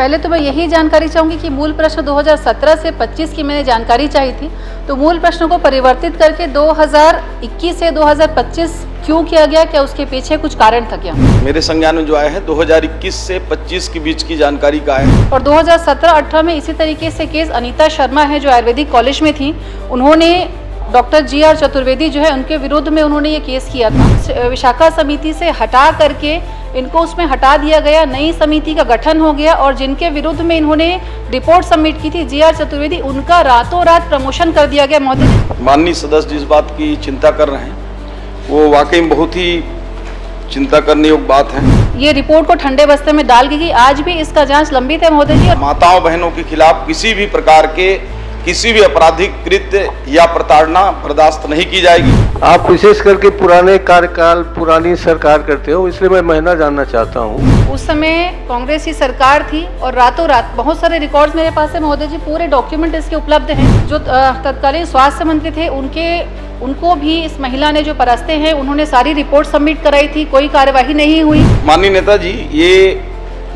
पहले तो मैं यही जानकारी चाहूँगी कि मूल प्रश्न 2017 से 25 की मैंने जानकारी चाहिए थी, तो मूल प्रश्न को परिवर्तित करके 2021 से 2025 क्यों किया गया, क्या उसके पीछे कुछ कारण था क्या? मेरे संज्ञान में जो आया है 2021 से 25 के बीच की जानकारी का है। और 2017-18 में इसी तरीके से केस अनीता शर्मा है जो आयुर्वेदिक कॉलेज में थी, उन्होंने डॉक्टर GR चतुर्वेदी जो है उनके विरुद्ध में उन्होंने ये केस किया था। विशाखा समिति से हटा करके इनको उसमें हटा दिया गया, नई समिति का गठन हो गया और जिनके विरुद्ध में इन्होंने रिपोर्ट सबमिट की थी GR चतुर्वेदी, उनका रातों रात प्रमोशन कर दिया गया। महोदय, माननीय सदस्य जिस बात की चिंता कर रहे हैं वो वाकई में बहुत ही चिंता करने योग्य बात है। ये रिपोर्ट को ठंडे बस्ते में डाल गई, आज भी इसका जांच लंबित है महोदय जी। माताओं बहनों के खिलाफ किसी भी प्रकार के किसी भी आपराधिक कृत्य या प्रताड़ना बर्दाश्त नहीं की जाएगी। आप विशेष करके पुराने कार्यकाल पुरानी सरकार करते हो, इसलिए मैं महीना जानना चाहता हूँ। उस समय कांग्रेस की सरकार थी और रातों रात बहुत सारे रिकॉर्ड्स मेरे पास है महोदय जी, पूरे डॉक्यूमेंट इसके उपलब्ध हैं। जो तत्कालीन स्वास्थ्य मंत्री थे उनको भी इस महिला ने जो परस्ते हैं उन्होंने सारी रिपोर्ट सबमिट कराई थी, कोई कार्यवाही नहीं हुई। माननीय नेताजी, ये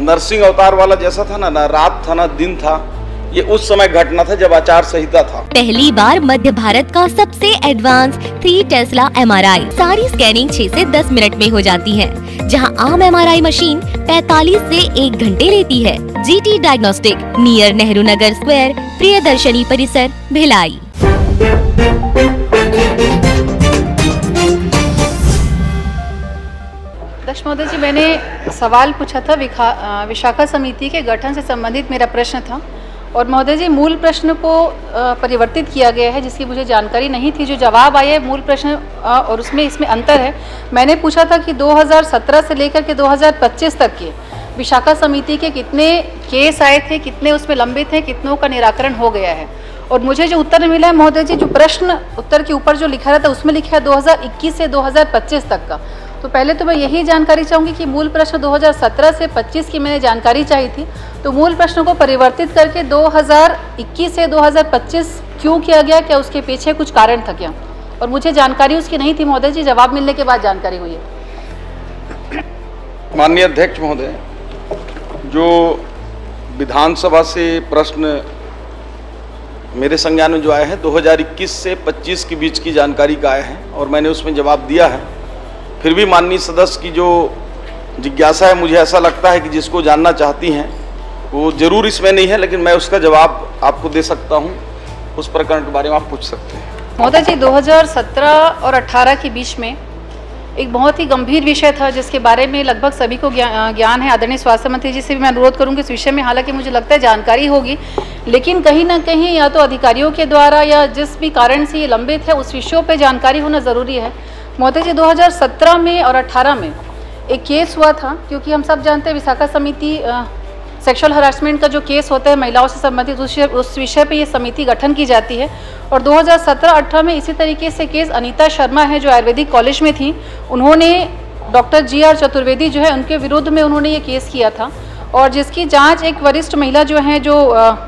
नरसिंह अवतार वाला जैसा था ना रात था ना दिन था, ये उस समय घटना था जब आचार संहिता था। पहली बार मध्य भारत का सबसे एडवांस 3 टेस्ला MRI, सारी स्कैनिंग 6 से 10 मिनट में हो जाती है, जहां आम MRI मशीन 45 से 1 घंटे लेती है। GT diagnostic, near Nehru Nagar square, Priyadarshini परिसर, भिलाई। दक्ष महोदय जी, मैंने सवाल पूछा था विशाखा समिति के गठन से संबंधित मेरा प्रश्न था और महोदय जी मूल प्रश्न को परिवर्तित किया गया है जिसकी मुझे जानकारी नहीं थी। जो जवाब आया है मूल प्रश्न और इसमें अंतर है। मैंने पूछा था कि 2017 से लेकर के 2025 तक के विशाखा समिति के कितने केस आए थे, कितने उसमें लंबित हैं, कितनों का निराकरण हो गया है। और मुझे जो उत्तर मिला है महोदय जी, जो प्रश्न उत्तर के ऊपर जो लिखा रहता है उसमें लिखा है 2021 से 2025 तक का। तो पहले तो मैं यही जानकारी चाहूँगी कि मूल प्रश्न 2017 से 25 की मैंने जानकारी चाहिए थी, तो मूल प्रश्न को परिवर्तित करके 2021 से 2025 क्यों किया गया, क्या उसके पीछे कुछ कारण था क्या? और मुझे जानकारी उसकी नहीं थी महोदय जी, जवाब मिलने के बाद जानकारी हुई है। माननीय अध्यक्ष महोदय, जो विधानसभा से प्रश्न मेरे संज्ञान में जो आया है 2021 से 25 के बीच की जानकारी का आया है और मैंने उसमें जवाब दिया है। फिर भी माननीय सदस्य की जो जिज्ञासा है, मुझे ऐसा लगता है कि जिसको जानना चाहती हैं वो जरूर इसमें नहीं है, लेकिन मैं उसका जवाब आपको दे सकता हूं। उस प्रकरण के बारे में आप पूछ सकते हैं। महोदय जी, 2017 और 18 के बीच में एक बहुत ही गंभीर विषय था जिसके बारे में लगभग सभी को ज्ञान है। आदरणीय स्वास्थ्य मंत्री जी से भी मैं अनुरोध करूंगी इस विषय में, हालांकि मुझे लगता है जानकारी होगी, लेकिन कहीं ना कहीं या तो अधिकारियों के द्वारा या जिस भी कारण से ये लंबित है उस विषयों पे जानकारी होना ज़रूरी है। महोदय जी, 2017 में और 18 में एक केस हुआ था, क्योंकि हम सब जानते हैं विशाखा समिति सेक्सुअल हरासमेंट का जो केस होता है महिलाओं से संबंधित उस विषय पे ये समिति गठन की जाती है। और 2017-18 में इसी तरीके से केस अनीता शर्मा है जो आयुर्वेदिक कॉलेज में थी, उन्होंने डॉक्टर GR चतुर्वेदी जो है उनके विरुद्ध में उन्होंने ये केस किया था और जिसकी जांच एक वरिष्ठ महिला जो है जो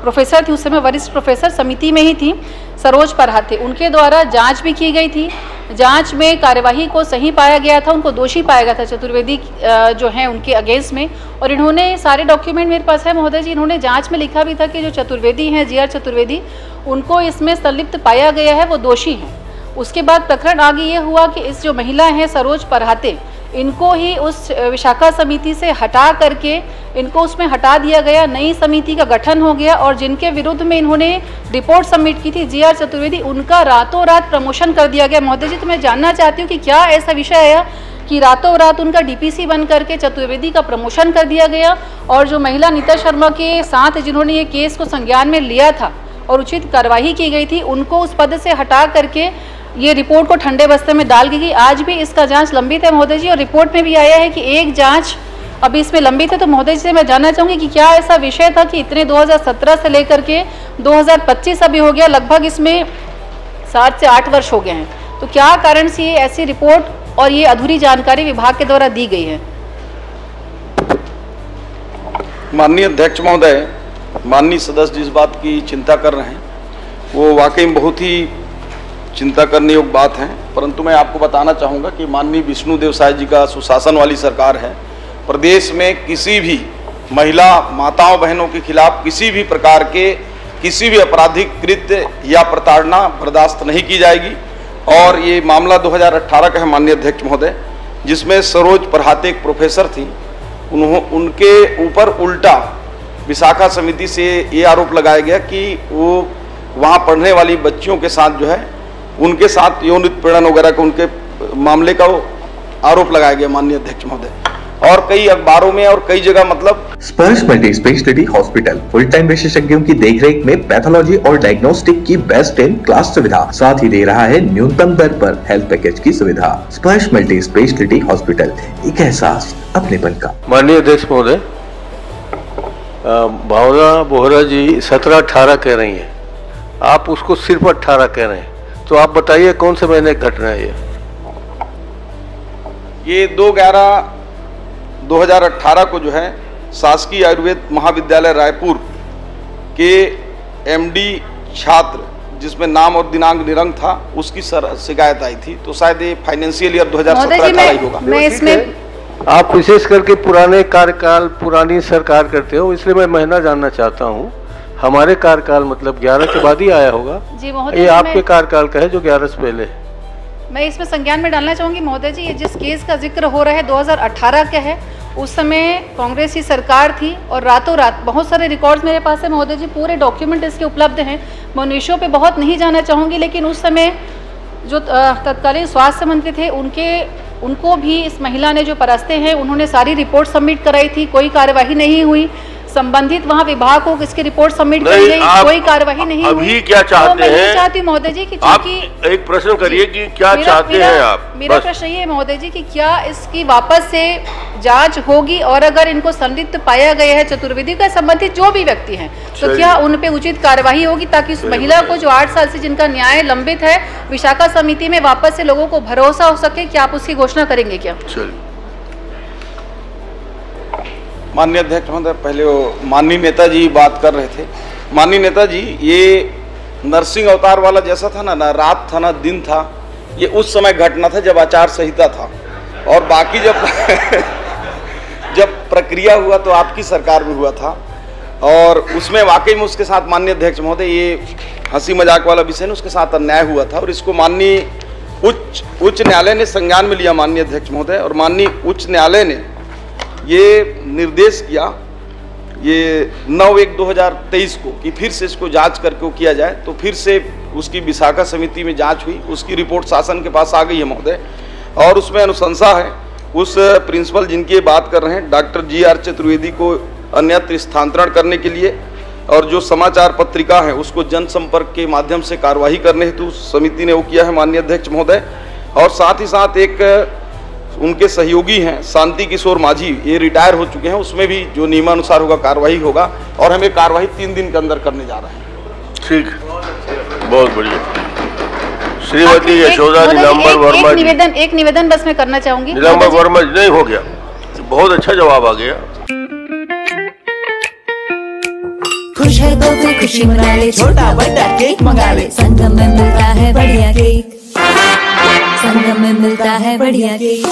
प्रोफेसर थी, उस समय वरिष्ठ प्रोफेसर समिति में ही थी, सरोज परहाते, उनके द्वारा जांच भी की गई थी। जांच में कार्यवाही को सही पाया गया था, उनको दोषी पाया गया था चतुर्वेदी जो हैं उनके अगेंस्ट में। और इन्होंने सारे डॉक्यूमेंट मेरे पास है महोदय जी, इन्होंने जांच में लिखा भी था कि जो चतुर्वेदी हैं GR चतुर्वेदी, उनको इसमें संलिप्त पाया गया है, वो दोषी हैं। उसके बाद प्रकरण आगे ये हुआ कि इस जो महिला हैं सरोज परहाते, इनको ही उस विशाखा समिति से हटा करके इनको उसमें हटा दिया गया, नई समिति का गठन हो गया और जिनके विरुद्ध में इन्होंने रिपोर्ट सबमिट की थी GR चतुर्वेदी, उनका रातों रात प्रमोशन कर दिया गया। महोदय जी, तो मैं जानना चाहती हूँ कि क्या ऐसा विषय आया कि रातों रात उनका DPC बन करके चतुर्वेदी का प्रमोशन कर दिया गया और जो महिला अनीता शर्मा के साथ जिन्होंने ये केस को संज्ञान में लिया था और उचित कार्रवाई की गई थी, उनको उस पद से हटा करके ये रिपोर्ट को ठंडे बस्ते में डाल गई। आज भी इसका जांच लंबित है महोदय जी और रिपोर्ट में भी आया है कि एक जांच अभी इसमें लंबित है। तो महोदय जी से मैं जानना चाहूँगी कि क्या ऐसा विषय था कि इतने 2017 से लेकर के 2025 अभी हो गया, लगभग इसमें 7 से 8 वर्ष हो गए हैं, तो क्या कारण से ये ऐसी रिपोर्ट और ये अधूरी जानकारी विभाग के द्वारा दी गई है? माननीय अध्यक्ष महोदय, माननीय सदस्य जिस बात की चिंता कर रहे हैं वो वाकई में बहुत ही चिंता करने योग्य बात है, परंतु मैं आपको बताना चाहूँगा कि माननीय विष्णुदेव साय जी का सुशासन वाली सरकार है। प्रदेश में किसी भी महिला माताओं बहनों के खिलाफ किसी भी प्रकार के किसी भी आपराधिक कृत्य या प्रताड़ना बर्दाश्त नहीं की जाएगी। और ये मामला 2018 का है माननीय अध्यक्ष महोदय, जिसमें सरोज प्रहाते एक प्रोफेसर थी, उनके ऊपर उल्टा विशाखा समिति से ये आरोप लगाया गया कि वो वहाँ पढ़ने वाली बच्चियों के साथ जो है उनके साथ यौन उत्पीड़न वगैरह का उनके मामले का आरोप लगाया गया माननीय अध्यक्ष महोदय। और कई अखबारों में और कई जगह मतलब स्पर्श multi speciality hospital full time विशेषज्ञों की देखरेख में पैथोलॉजी और डायग्नोस्टिक की बेस्ट इन क्लास सुविधा, साथ ही दे रहा है न्यूनतम दर पर हेल्थ पैकेज की सुविधा। स्पर्श मल्टी स्पेशलिटी हॉस्पिटल, एक एहसास अपनेपन का। माननीय अध्यक्ष महोदय, भावना बोहरा जी 17-18 कह रही हैं, आप उसको सिर्फ 18 कह रहे हैं, तो आप बताइए कौन से महीने की घटना है ये 2/11/2018 को जो है शासकीय आयुर्वेद महाविद्यालय रायपुर के MD छात्र, जिसमें नाम और दिनांक निरंक था, उसकी शिकायत आई थी। तो शायद ये फाइनेंशियल ईयर 2017-18 ही होगा। मैं इसमें आप विशेष करके पुराने कार्यकाल पुरानी सरकार करते हो, इसलिए मैं महीना जानना चाहता हूँ। हमारे कार्यकाल मतलब 11 के बाद ही आया होगा जी महोदय। ये आपके कार्यकाल का है जो 11 से पहले। मैं इसमें संज्ञान में डालना चाहूंगी महोदय जी, ये जिस केस का जिक्र हो रहा है 2018 का है। उस समय कांग्रेस की सरकार थी और रातों रात बहुत सारे रिकॉर्ड्स मेरे पास है महोदय जी, पूरे डॉक्यूमेंट इसके उपलब्ध हैं। मैं उन विषयों पे बहुत नहीं जाना चाहूँगी, लेकिन उस समय जो तत्कालीन स्वास्थ्य मंत्री थे उनको भी इस महिला ने जो परस्ते हैं उन्होंने सारी रिपोर्ट सबमिट कराई थी, कोई कार्यवाही नहीं हुई। संबंधित वहाँ विभाग को इसकी रिपोर्ट सबमिट करी गई, कोई कार्यवाही नहीं हुई। अभी क्या चाहते तो मैं हैं? चाहती हूँ महोदय जी कि आप एक प्रश्न करिए कि क्या चाहते हैं आप? मेरा प्रश्न ये है महोदय जी कि क्या इसकी वापस से जांच होगी, और अगर इनको संदिग्ध पाया गया है चतुर्वेदी का संबंधित जो भी व्यक्ति हैं, तो क्या उन पे उचित कार्यवाही होगी, ताकि उस महिला को जो 8 साल से जिनका न्याय लंबित है विशाखा समिति में वापस से लोगों को भरोसा हो सके? क्या आप उसकी घोषणा करेंगे क्या? माननीय अध्यक्ष महोदय, पहले वो माननीय नेताजी बात कर रहे थे। माननीय नेताजी, ये नरसिंह अवतार वाला जैसा था ना रात था ना दिन था, ये उस समय घटना था जब आचार संहिता था, और बाकी जब जब प्रक्रिया हुआ तो आपकी सरकार में हुआ था, और उसमें वाकई में उसके साथ माननीय अध्यक्ष महोदय ये हंसी मजाक वाला विषय नहीं, उसके साथ अन्याय हुआ था, और इसको माननीय उच्च न्यायालय ने संज्ञान में लिया माननीय अध्यक्ष महोदय। और माननीय उच्च न्यायालय ने ये निर्देश किया ये 9/1/2023 को कि फिर से इसको जांच करके वो किया जाए। तो फिर से उसकी विशाखा समिति में जांच हुई, उसकी रिपोर्ट शासन के पास आ गई है महोदय, और उसमें अनुशंसा है उस प्रिंसिपल जिनकी बात कर रहे हैं डॉक्टर GR चतुर्वेदी को अन्यत्र स्थानांतरण करने के लिए, और जो समाचार पत्रिका है उसको जनसंपर्क के माध्यम से कार्यवाही करने हेतु समिति ने वो किया है माननीय अध्यक्ष महोदय। और साथ ही साथ एक उनके सहयोगी हैं शांति किशोर माझी, ये रिटायर हो चुके हैं, उसमें भी जो नियमानुसार होगा कार्रवाई होगा, और हमें कार्रवाई 3 दिन के अंदर करने जा रहे हैं। ठीक, बहुत बढ़िया। श्रीमती यशोदा नीलांबर वर्मा जी, एक निवेदन बस मैं करना चाहूंगी। नीलांबर वर्मा जी, नहीं हो गया, बहुत अच्छा जवाब आ गया। खुश है तो फिर खुशी मना ले, छोटा बड़ा केक मंगा ले, संगम में मिलता है बढ़िया केक, संगम में मिलता है बढ़िया केक।